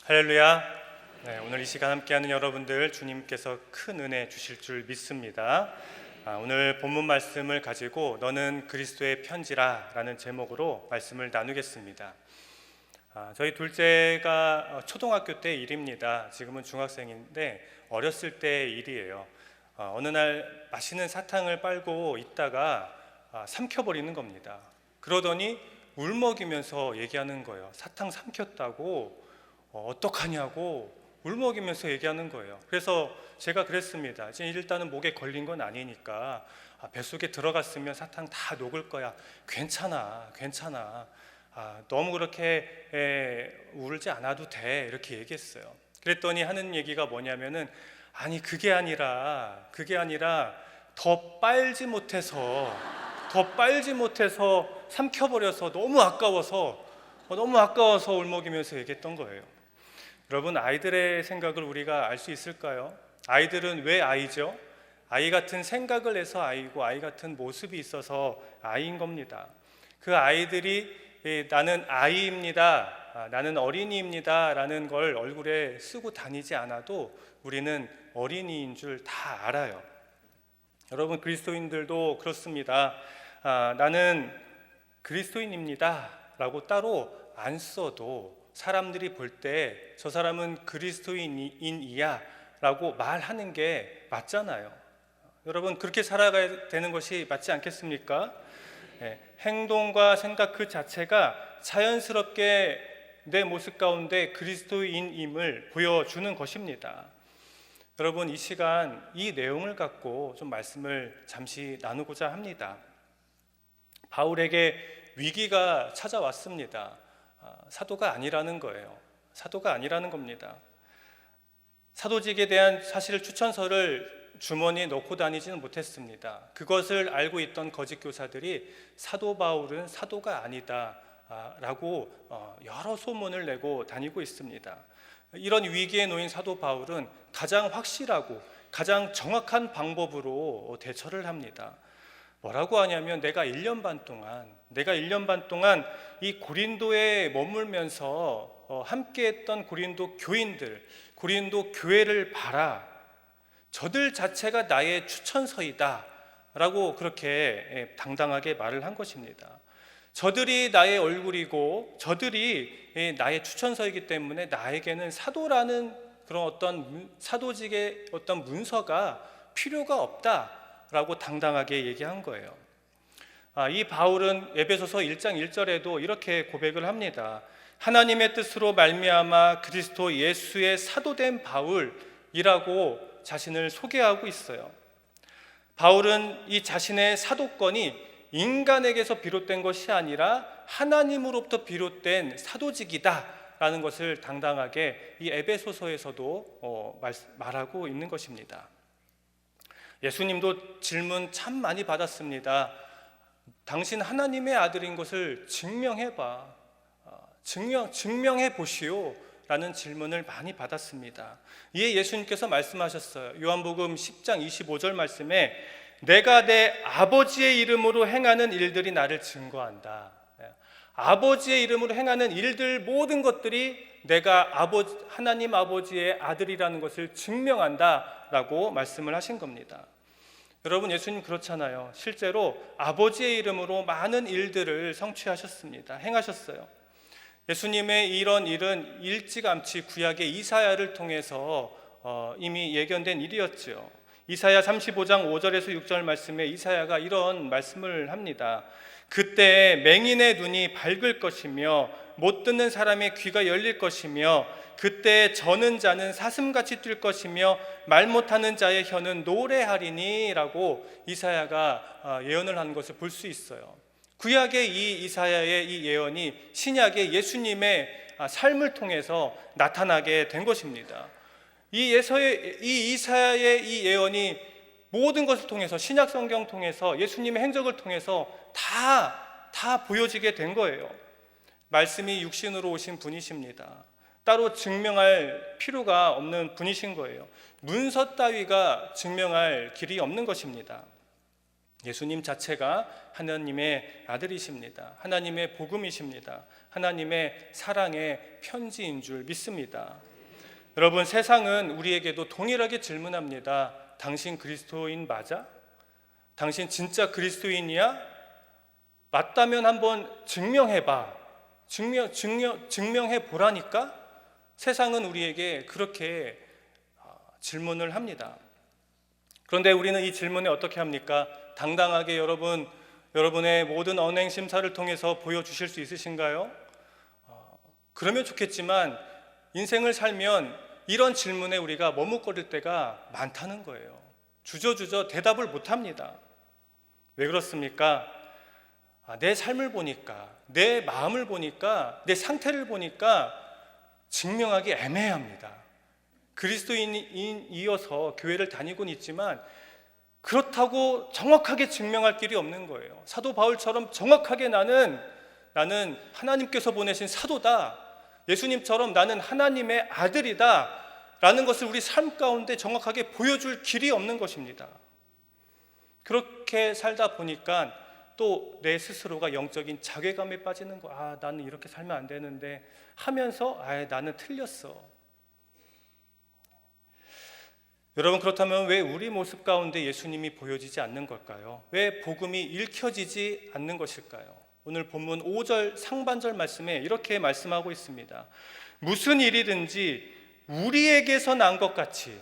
할렐루야. 오늘 이 시간 함께하는 여러분들 주님께서 큰 은혜 주실 줄 믿습니다. 오늘 본문 말씀을 가지고 너는 그리스도의 편지라 라는 제목으로 말씀을 나누겠습니다. 저희 둘째가 초등학교 때 일입니다. 지금은 중학생인데 어렸을 때 일이에요. 어느 날 맛있는 사탕을 빨고 있다가 삼켜버리는 겁니다. 그러더니 울먹이면서 얘기하는 거예요. 사탕 삼켰다고 어떡하냐고 울먹이면서 얘기하는 거예요. 그래서 제가 그랬습니다. 일단은 목에 걸린 건 아니니까 뱃속에 들어갔으면 사탕 다 녹을 거야. 괜찮아. 너무 그렇게 울지 않아도 돼. 이렇게 얘기했어요. 그랬더니 하는 얘기가 뭐냐면은 아니 그게 아니라 더 빨지 못해서 삼켜버려서 너무 아까워서 울먹이면서 얘기했던 거예요. 여러분, 아이들의 생각을 우리가 알 수 있을까요? 아이들은 왜 아이죠? 아이 같은 생각을 해서 아이고, 아이 같은 모습이 있어서 아이인 겁니다. 그 아이들이 나는 아이입니다, 나는 어린이입니다 라는 걸 얼굴에 쓰고 다니지 않아도 우리는 어린이인 줄 다 알아요. 여러분, 그리스도인들도 그렇습니다. 나는 그리스도인입니다 라고 따로 안 써도 사람들이 볼 때 저 사람은 그리스도인이야 라고 말하는 게 맞잖아요. 여러분, 그렇게 살아가야 되는 것이 맞지 않겠습니까? 행동과 생각 그 자체가 자연스럽게 내 모습 가운데 그리스도인임을 보여주는 것입니다. 여러분, 이 시간 이 내용을 갖고 좀 말씀을 잠시 나누고자 합니다. 바울에게 위기가 찾아왔습니다. 사도가 아니라는 거예요. 사도가 아니라는 겁니다. 사도직에 대한 사실 추천서를 주머니에 넣고 다니지는 못했습니다. 그것을 알고 있던 거짓 교사들이 사도 바울은 사도가 아니다 라고 여러 소문을 내고 다니고 있습니다. 이런 위기에 놓인 사도 바울은 가장 확실하고 가장 정확한 방법으로 대처를 합니다. 뭐라고 하냐면 내가 1년 반 동안 이 고린도에 머물면서 함께했던 고린도 교인들, 고린도 교회를 봐라. 저들 자체가 나의 추천서이다 라고 그렇게 당당하게 말을 한 것입니다. 저들이 나의 얼굴이고 저들이 나의 추천서이기 때문에 나에게는 사도라는 그런 어떤 사도직의 어떤 문서가 필요가 없다 라고 당당하게 얘기한 거예요. 이 바울은 에베소서 1장 1절에도 이렇게 고백을 합니다. 하나님의 뜻으로 말미암아 그리스도 예수의 사도된 바울이라고 자신을 소개하고 있어요. 바울은 이 자신의 사도권이 인간에게서 비롯된 것이 아니라 하나님으로부터 비롯된 사도직이다 라는 것을 당당하게 이 에베소서에서도 말하고 있는 것입니다. 예수님도 질문 참 많이 받았습니다. 당신 하나님의 아들인 것을 증명해봐, 증명해 보시오 라는 질문을 많이 받았습니다. 이에 예수님께서 말씀하셨어요. 요한복음 10장 25절 말씀에 내가 내 아버지의 이름으로 행하는 일들이 나를 증거한다. 아버지의 이름으로 행하는 일들 모든 것들이 내가 하나님 아버지의 아들이라는 것을 증명한다 라고 말씀을 하신 겁니다. 여러분, 예수님 그렇잖아요. 실제로 아버지의 이름으로 많은 일들을 성취하셨습니다. 행하셨어요. 예수님의 이런 일은 일찌감치 구약의 이사야를 통해서 이미 예견된 일이었죠. 이사야 35장 5절에서 6절 말씀에 이사야가 이런 말씀을 합니다. 그때 맹인의 눈이 밝을 것이며 못 듣는 사람의 귀가 열릴 것이며 그때 저는 자는 사슴같이 뛸 것이며 말 못하는 자의 혀는 노래하리니 라고 이사야가 예언을 한 것을 볼 수 있어요. 구약의 이 이사야의 이 예언이 신약의 예수님의 삶을 통해서 나타나게 된 것입니다. 이 이사야의 이 예언이 모든 것을 통해서 신약 성경 통해서 예수님의 행적을 통해서 다 보여지게 된 거예요. 말씀이 육신으로 오신 분이십니다. 따로 증명할 필요가 없는 분이신 거예요. 문서 따위가 증명할 길이 없는 것입니다. 예수님 자체가 하나님의 아들이십니다. 하나님의 복음이십니다. 하나님의 사랑의 편지인 줄 믿습니다. 여러분, 세상은 우리에게도 동일하게 질문합니다. 당신 그리스도인 맞아? 당신 진짜 그리스도인이야? 맞다면 한번 증명해봐. 증명해 보라니까? 세상은 우리에게 그렇게 질문을 합니다. 그런데 우리는 이 질문에 어떻게 합니까? 당당하게 여러분의 모든 언행 심사를 통해서 보여주실 수 있으신가요? 그러면 좋겠지만 인생을 살면 이런 질문에 우리가 머뭇거릴 때가 많다는 거예요. 주저주저 대답을 못합니다. 왜 그렇습니까? 내 삶을 보니까, 내 마음을 보니까, 내 상태를 보니까 증명하기 애매합니다. 그리스도인이어서 교회를 다니곤 있지만 그렇다고 정확하게 증명할 길이 없는 거예요. 사도 바울처럼 정확하게 나는 하나님께서 보내신 사도다, 예수님처럼 나는 하나님의 아들이다 라는 것을 우리 삶 가운데 정확하게 보여줄 길이 없는 것입니다. 그렇게 살다 보니까 또 내 스스로가 영적인 자괴감에 빠지는 거. 나는 이렇게 살면 안 되는데 하면서 나는 틀렸어. 여러분, 그렇다면 왜 우리 모습 가운데 예수님이 보여지지 않는 걸까요? 왜 복음이 읽혀지지 않는 것일까요? 오늘 본문 5절 상반절 말씀에 이렇게 말씀하고 있습니다. 무슨 일이든지 우리에게서 난 것 같이,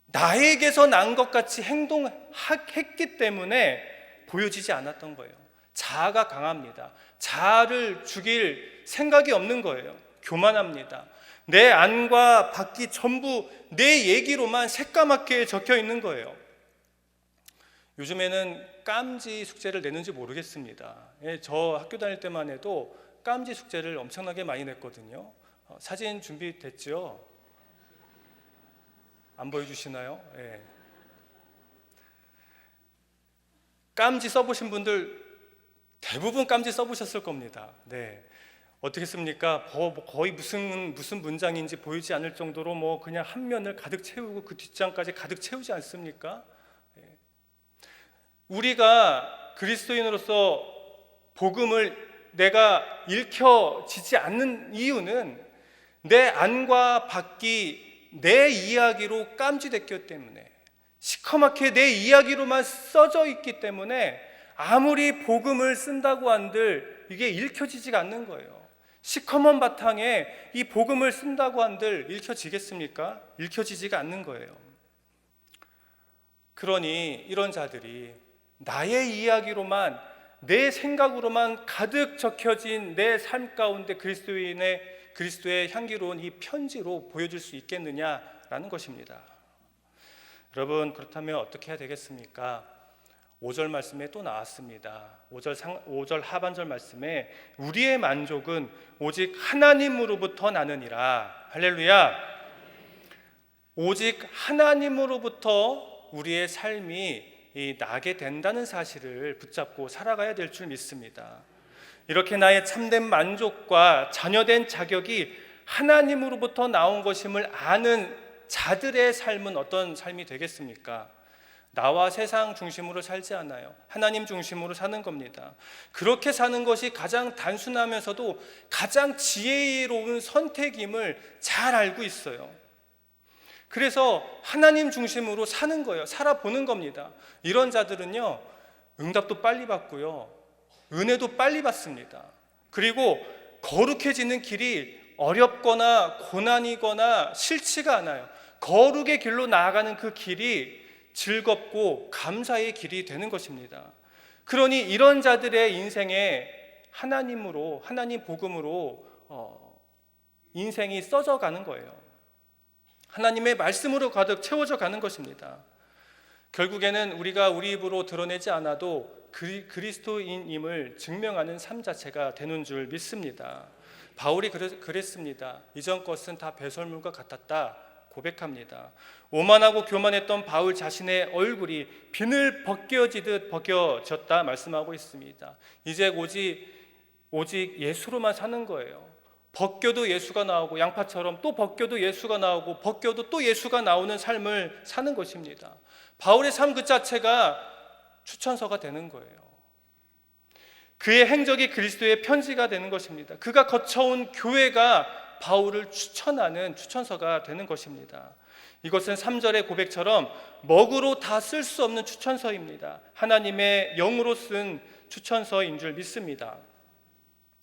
나에게서 난 것 같이 행동했기 때문에 보여지지 않았던 거예요. 자아가 강합니다. 자아를 죽일 생각이 없는 거예요. 교만합니다. 내 안과 밖이 전부 내 얘기로만 새까맣게 적혀 있는 거예요. 요즘에는 깜지 숙제를 내는지 모르겠습니다. 저 학교 다닐 때만 해도 깜지 숙제를 엄청나게 많이 냈거든요. 사진 준비됐죠? 안 보여주시나요? 네. 깜지 써보신 분들 대부분 깜지 써보셨을 겁니다. 네. 어떻겠습니까? 거의 무슨 문장인지 보이지 않을 정도로 그냥 한 면을 가득 채우고 그 뒷장까지 가득 채우지 않습니까? 우리가 그리스도인으로서 복음을 내가 읽혀지지 않는 이유는 내 안과 밖이 내 이야기로 깜지됐기 때문에, 시커멓게 내 이야기로만 써져 있기 때문에 아무리 복음을 쓴다고 한들 이게 읽혀지지가 않는 거예요. 시커먼 바탕에 이 복음을 쓴다고 한들 읽혀지겠습니까? 읽혀지지가 않는 거예요. 그러니 이런 자들이 나의 이야기로만, 내 생각으로만 가득 적혀진 내 삶 가운데 그리스도의 향기로운 이 편지로 보여줄 수 있겠느냐라는 것입니다. 여러분, 그렇다면 어떻게 해야 되겠습니까? 5절 말씀에 또 나왔습니다. 5절 하반절 말씀에 우리의 만족은 오직 하나님으로부터 나느니라. 할렐루야. 오직 하나님으로부터 우리의 삶이 나게 된다는 사실을 붙잡고 살아가야 될 줄 믿습니다. 이렇게 나의 참된 만족과 자녀된 자격이 하나님으로부터 나온 것임을 아는 자들의 삶은 어떤 삶이 되겠습니까? 나와 세상 중심으로 살지 않아요. 하나님 중심으로 사는 겁니다. 그렇게 사는 것이 가장 단순하면서도 가장 지혜로운 선택임을 잘 알고 있어요. 그래서 하나님 중심으로 사는 거예요. 살아보는 겁니다. 이런 자들은요, 응답도 빨리 받고요, 은혜도 빨리 받습니다. 그리고 거룩해지는 길이 어렵거나 고난이거나 싫지가 않아요. 거룩의 길로 나아가는 그 길이 즐겁고 감사의 길이 되는 것입니다. 그러니 이런 자들의 인생에 하나님으로, 하나님 복음으로 인생이 써져 가는 거예요. 하나님의 말씀으로 가득 채워져 가는 것입니다. 결국에는 우리가 우리 입으로 드러내지 않아도 그리스도인임을 증명하는 삶 자체가 되는 줄 믿습니다. 바울이 그랬습니다. 이전 것은 다 배설물과 같았다 고백합니다. 오만하고 교만했던 바울 자신의 얼굴이 비늘 벗겨지듯 벗겨졌다 말씀하고 있습니다. 이제 오직 예수로만 사는 거예요. 벗겨도 예수가 나오고, 양파처럼 또 벗겨도 예수가 나오고, 벗겨도 또 예수가 나오는 삶을 사는 것입니다. 바울의 삶 그 자체가 추천서가 되는 거예요. 그의 행적이 그리스도의 편지가 되는 것입니다. 그가 거쳐온 교회가 바울을 추천하는 추천서가 되는 것입니다. 이것은 3절의 고백처럼 먹으로 다 쓸 수 없는 추천서입니다. 하나님의 영으로 쓴 추천서인 줄 믿습니다.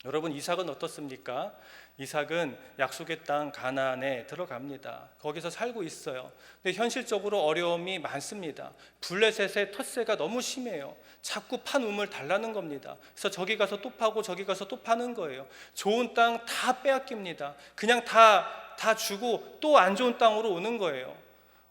여러분, 이삭은 어떻습니까? 이삭은 약속의 땅 가나안에 들어갑니다. 거기서 살고 있어요. 근데 현실적으로 어려움이 많습니다. 블레셋의 텃세가 너무 심해요. 자꾸 판 우물 달라는 겁니다. 그래서 저기 가서 또 파고 저기 가서 또 파는 거예요. 좋은 땅 다 빼앗깁니다. 그냥 다 주고 또 안 좋은 땅으로 오는 거예요.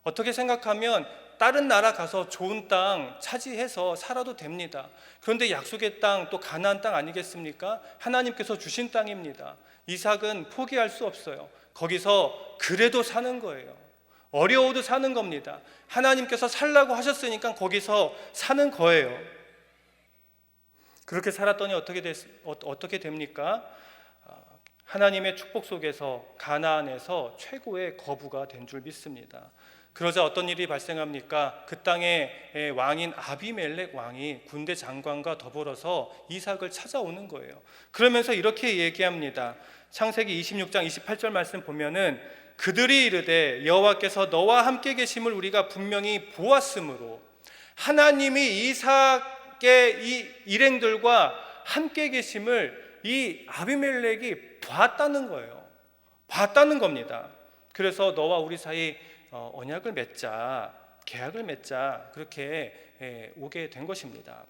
어떻게 생각하면 다른 나라 가서 좋은 땅 차지해서 살아도 됩니다. 그런데 약속의 땅, 또 가나안 땅 아니겠습니까? 하나님께서 주신 땅입니다. 이삭은 포기할 수 없어요. 거기서 그래도 사는 거예요. 어려워도 사는 겁니다. 하나님께서 살라고 하셨으니까 거기서 사는 거예요. 그렇게 살았더니 어떻게 됩니까? 하나님의 축복 속에서 가나안에서 최고의 거부가 된 줄 믿습니다. 그러자 어떤 일이 발생합니까? 그 땅의 왕인 아비멜렉 왕이 군대 장관과 더불어서 이삭을 찾아오는 거예요. 그러면서 이렇게 얘기합니다. 창세기 26장 28절 말씀 보면은 그들이 이르되 여호와께서 너와 함께 계심을 우리가 분명히 보았으므로 하나님이 이삭의 이 일행들과 함께 계심을 이 아비멜렉이 봤다는 거예요. 봤다는 겁니다. 그래서 너와 우리 사이 언약을 맺자, 계약을 맺자, 그렇게 오게 된 것입니다.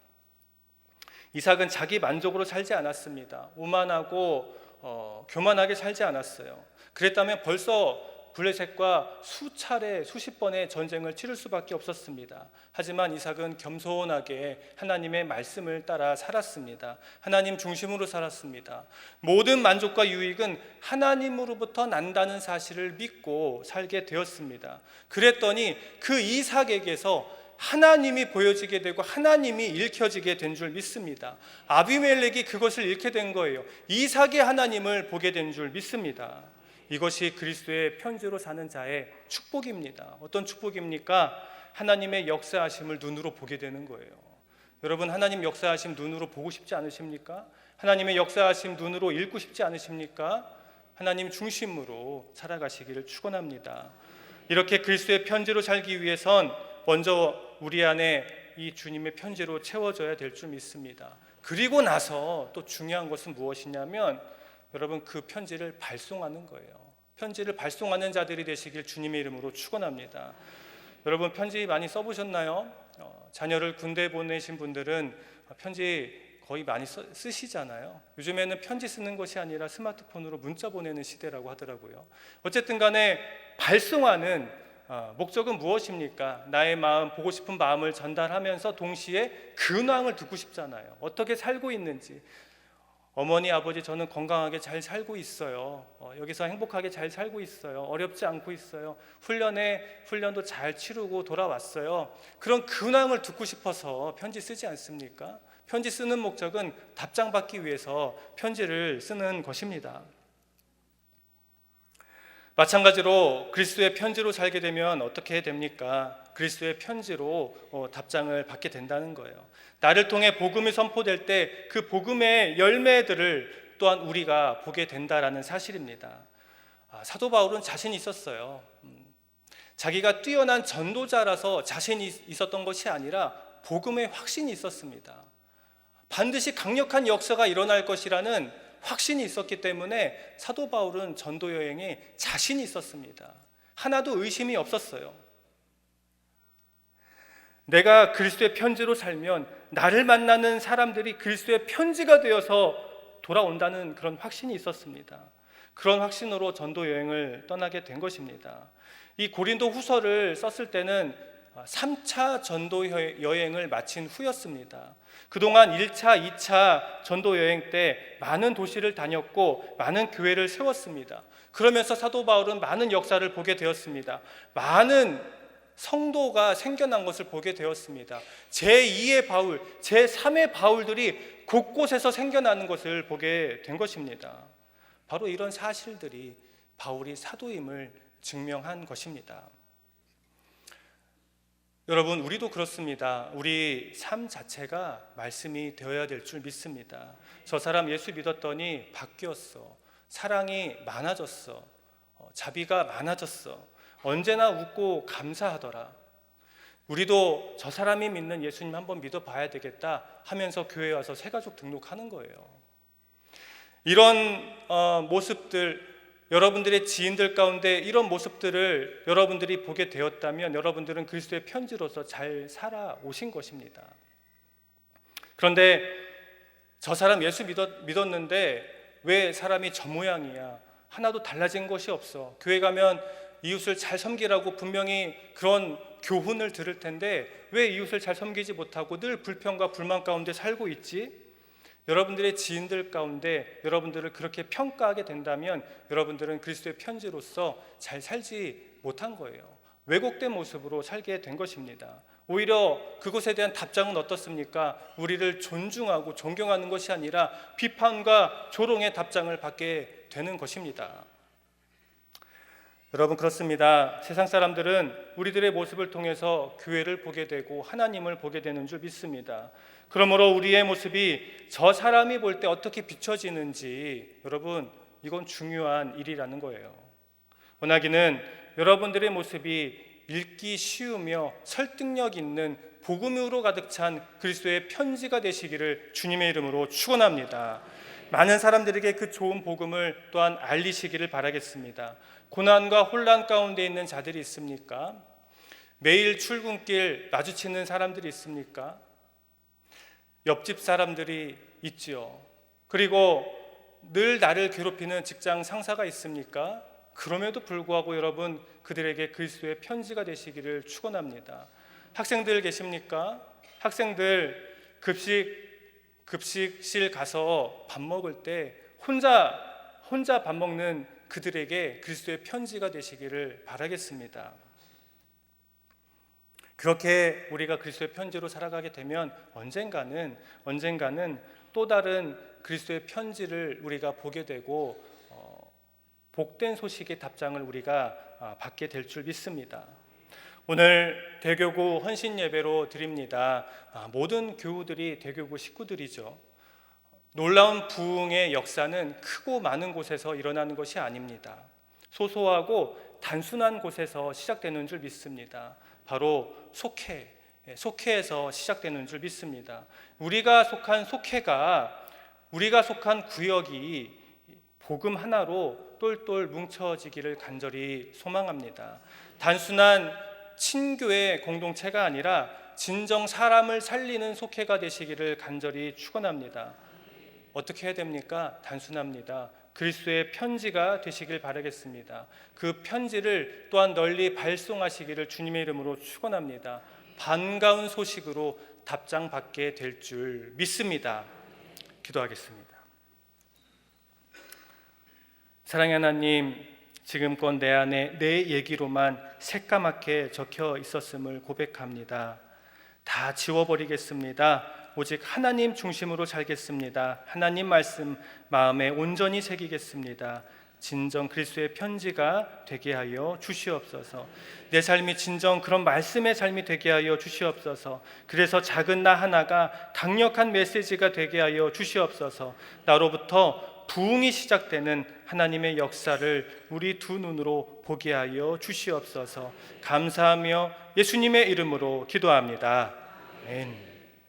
이삭은 자기 만족으로 살지 않았습니다. 오만하고 교만하게 살지 않았어요. 그랬다면 벌써 블레셋과 수십 번의 전쟁을 치를 수밖에 없었습니다. 하지만 이삭은 겸손하게 하나님의 말씀을 따라 살았습니다. 하나님 중심으로 살았습니다. 모든 만족과 유익은 하나님으로부터 난다는 사실을 믿고 살게 되었습니다. 그랬더니 그 이삭에게서 하나님이 보여지게 되고 하나님이 읽혀지게 된 줄 믿습니다. 아비멜렉이 그것을 잃게 된 거예요. 이삭의 하나님을 보게 된 줄 믿습니다. 이것이 그리스도의 편지로 사는 자의 축복입니다. 어떤 축복입니까? 하나님의 역사하심을 눈으로 보게 되는 거예요. 여러분, 하나님 역사하심 눈으로 보고 싶지 않으십니까? 하나님의 역사하심 눈으로 읽고 싶지 않으십니까? 하나님 중심으로 살아가시기를 축원합니다. 이렇게 그리스도의 편지로 살기 위해선 먼저 우리 안에 이 주님의 편지로 채워져야 될 줄 믿습니다. 그리고 나서 또 중요한 것은 무엇이냐면 여러분, 그 편지를 발송하는 거예요. 편지를 발송하는 자들이 되시길 주님의 이름으로 축원합니다. 여러분, 편지 많이 써보셨나요? 자녀를 군대 보내신 분들은 편지 거의 많이 쓰시잖아요. 요즘에는 편지 쓰는 것이 아니라 스마트폰으로 문자 보내는 시대라고 하더라고요. 어쨌든 간에 발송하는 목적은 무엇입니까? 나의 마음, 보고 싶은 마음을 전달하면서 동시에 근황을 듣고 싶잖아요. 어떻게 살고 있는지. 어머니, 아버지, 저는 건강하게 잘 살고 있어요. 여기서 행복하게 잘 살고 있어요. 어렵지 않고 있어요. 훈련도 잘 치르고 돌아왔어요. 그런 근황을 듣고 싶어서 편지 쓰지 않습니까? 편지 쓰는 목적은 답장받기 위해서 편지를 쓰는 것입니다. 마찬가지로 그리스도의 편지로 살게 되면 어떻게 됩니까? 그리스도의 편지로 답장을 받게 된다는 거예요. 나를 통해 복음이 선포될 때 그 복음의 열매들을 또한 우리가 보게 된다라는 사실입니다. 사도 바울은 자신이 있었어요. 자기가 뛰어난 전도자라서 자신이 있었던 것이 아니라 복음의 확신이 있었습니다. 반드시 강력한 역사가 일어날 것이라는 확신이 있었기 때문에 사도 바울은 전도 여행에 자신이 있었습니다. 하나도 의심이 없었어요. 내가 그리스도의 편지로 살면 나를 만나는 사람들이 그리스도의 편지가 되어서 돌아온다는 그런 확신이 있었습니다. 그런 확신으로 전도 여행을 떠나게 된 것입니다. 이 고린도 후서를 썼을 때는 3차 전도 여행을 마친 후였습니다. 그동안 1차, 2차 전도 여행 때 많은 도시를 다녔고 많은 교회를 세웠습니다. 그러면서 사도 바울은 많은 역사를 보게 되었습니다. 많은 성도가 생겨난 것을 보게 되었습니다. 제2의 바울, 제3의 바울들이 곳곳에서 생겨나는 것을 보게 된 것입니다. 바로 이런 사실들이 바울이 사도임을 증명한 것입니다. 여러분, 우리도 그렇습니다. 우리 삶 자체가 말씀이 되어야 될 줄 믿습니다. 저 사람 예수 믿었더니 바뀌었어. 사랑이 많아졌어. 자비가 많아졌어. 언제나 웃고 감사하더라. 우리도 저 사람이 믿는 예수님 한번 믿어봐야 되겠다 하면서 교회에 와서 새가족 등록하는 거예요. 이런 모습들, 여러분들의 지인들 가운데 이런 모습들을 여러분들이 보게 되었다면 여러분들은 그리스도의 편지로서 잘 살아오신 것입니다. 그런데 저 사람 예수 믿었는데 왜 사람이 저 모양이야? 하나도 달라진 것이 없어. 교회 가면 이웃을 잘 섬기라고 분명히 그런 교훈을 들을 텐데 왜 이웃을 잘 섬기지 못하고 늘 불평과 불만 가운데 살고 있지? 여러분들의 지인들 가운데 여러분들을 그렇게 평가하게 된다면 여러분들은 그리스도의 편지로서 잘 살지 못한 거예요. 왜곡된 모습으로 살게 된 것입니다. 오히려 그것에 대한 답장은 어떻습니까? 우리를 존중하고 존경하는 것이 아니라 비판과 조롱의 답장을 받게 되는 것입니다. 여러분, 그렇습니다. 세상 사람들은 우리들의 모습을 통해서 교회를 보게 되고 하나님을 보게 되는 줄 믿습니다. 그러므로 우리의 모습이 저 사람이 볼 때 어떻게 비춰지는지 여러분, 이건 중요한 일이라는 거예요. 원하기는 여러분들의 모습이 읽기 쉬우며 설득력 있는 복음으로 가득 찬 그리스도의 편지가 되시기를 주님의 이름으로 축원합니다. 많은 사람들에게 그 좋은 복음을 또한 알리시기를 바라겠습니다. 고난과 혼란 가운데 있는 자들이 있습니까? 매일 출근길 마주치는 사람들이 있습니까? 옆집 사람들이 있지요. 그리고 늘 나를 괴롭히는 직장 상사가 있습니까? 그럼에도 불구하고 여러분, 그들에게 그리스도의 편지가 되시기를 축원합니다. 학생들 계십니까? 학생들 급식실 가서 밥 먹을 때 혼자 밥 먹는 그들에게 그리스도의 편지가 되시기를 바라겠습니다. 그렇게 우리가 그리스도의 편지로 살아가게 되면 언젠가는 또 다른 그리스도의 편지를 우리가 보게 되고 복된 소식의 답장을 우리가 받게 될 줄 믿습니다. 오늘 대교구 헌신 예배로 드립니다. 모든 교우들이 대교구 식구들이죠. 놀라운 부흥의 역사는 크고 많은 곳에서 일어나는 것이 아닙니다. 소소하고 단순한 곳에서 시작되는 줄 믿습니다. 바로 속회에서 시작되는 줄 믿습니다. 우리가 속한 속회가, 우리가 속한 구역이 복음 하나로 똘똘 뭉쳐지기를 간절히 소망합니다. 단순한 친교의 공동체가 아니라 진정 사람을 살리는 속회가 되시기를 간절히 축원합니다. 어떻게 해야 됩니까? 단순합니다. 그리스도의 편지가 되시길 바라겠습니다. 그 편지를 또한 널리 발송하시기를 주님의 이름으로 축원합니다. 반가운 소식으로 답장받게 될 줄 믿습니다. 기도하겠습니다. 사랑의 하나님, 지금껏 내 안에 내 얘기로만 새까맣게 적혀 있었음을 고백합니다. 다 지워버리겠습니다. 오직 하나님 중심으로 살겠습니다. 하나님 말씀 마음에 온전히 새기겠습니다. 진정 그리스도의 편지가 되게 하여 주시옵소서. 내 삶이 진정 그런 말씀의 삶이 되게 하여 주시옵소서. 그래서 작은 나 하나가 강력한 메시지가 되게 하여 주시옵소서. 나로부터 부흥이 시작되는 하나님의 역사를 우리 두 눈으로 보게 하여 주시옵소서. 감사하며 예수님의 이름으로 기도합니다. 아멘.